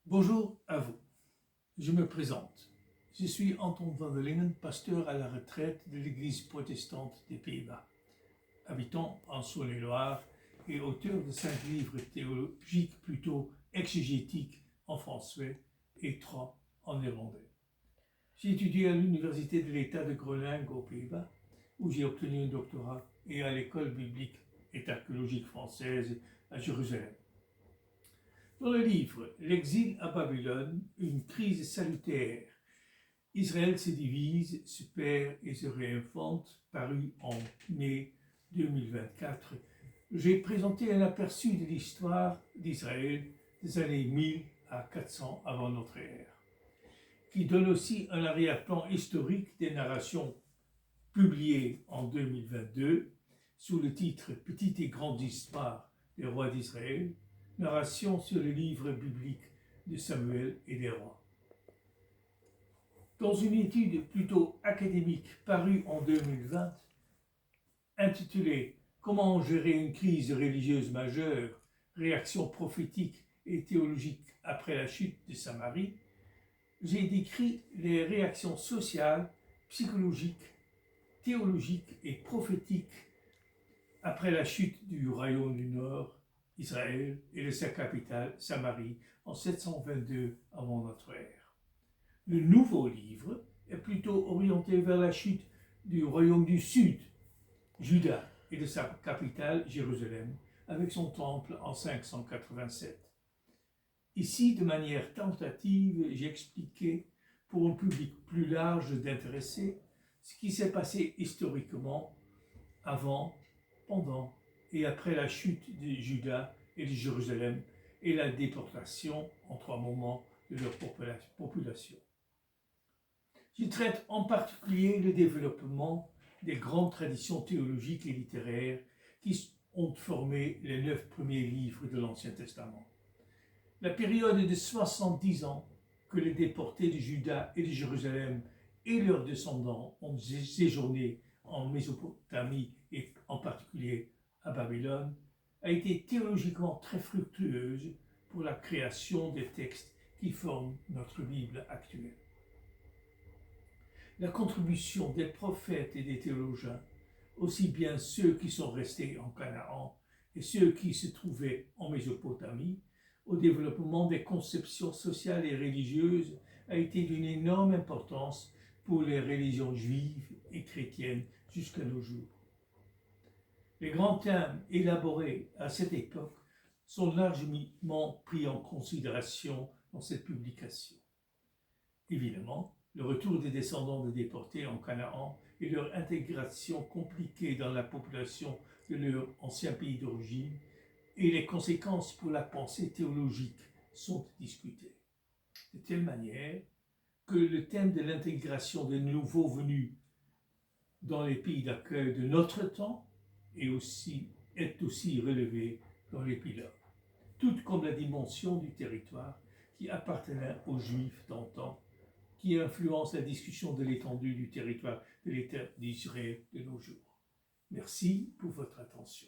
Bonjour à vous, je me présente. Je suis Anton van der Lingen, pasteur à la retraite de l'Église protestante des Pays-Bas, habitant en Saône-et-Loire et auteur de 5 livres théologiques plutôt exégétiques en français et 3 en néerlandais. J'ai étudié à l'Université de l'État de Groningue aux Pays-Bas, où j'ai obtenu un doctorat, et à l'École biblique et archéologique française à Jérusalem. Dans le livre « L'exil à Babylone, une crise salutaire, Israël se divise, se perd et se réinvente » paru en mai 2024, j'ai présenté un aperçu de l'histoire d'Israël des années 1000 à 400 avant notre ère, qui donne aussi un arrière-plan historique des narrations publiées en 2022 sous le titre « Petite et grande histoire des rois d'Israël », narration sur le livre biblique de Samuel et des rois. Dans une étude plutôt académique parue en 2020, intitulée « Comment gérer une crise religieuse majeure, réaction prophétique et théologique après la chute de Samarie », j'ai décrit les réactions sociales, psychologiques, théologiques et prophétiques après la chute du royaume du Nord, Israël, et de sa capitale, Samarie, en 722 avant notre ère. Le nouveau livre est plutôt orienté vers la chute du royaume du Sud, Juda, et de sa capitale, Jérusalem, avec son temple en 587. Ici, de manière tentative, j'ai expliqué pour un public plus large d'intéressés ce qui s'est passé historiquement avant, pendant et après la chute de Juda et de Jérusalem et la déportation en 3 moments de leur population. Je traite en particulier le développement des grandes traditions théologiques et littéraires qui ont formé les 9 premiers livres de l'Ancien Testament. La période de 70 ans que les déportés de Juda et de Jérusalem et leurs descendants ont séjourné en Mésopotamie et en particulier à Babylone, a été théologiquement très fructueuse pour la création des textes qui forment notre Bible actuelle. La contribution des prophètes et des théologiens, aussi bien ceux qui sont restés en Canaan et ceux qui se trouvaient en Mésopotamie, au développement des conceptions sociales et religieuses a été d'une énorme importance pour les religions juives et chrétiennes jusqu'à nos jours. Les grands thèmes élaborés à cette époque sont largement pris en considération dans cette publication. Évidemment, le retour des descendants des déportés en Canaan et leur intégration compliquée dans la population de leur ancien pays d'origine et les conséquences pour la pensée théologique sont discutées. De telle manière que le thème de l'intégration des nouveaux venus dans les pays d'accueil de notre temps est aussi relevé dans l'épilogue, tout comme la dimension du territoire qui appartenait aux Juifs d'antan, qui influence la discussion de l'étendue du territoire de l'État d'Israël de nos jours. Merci pour votre attention.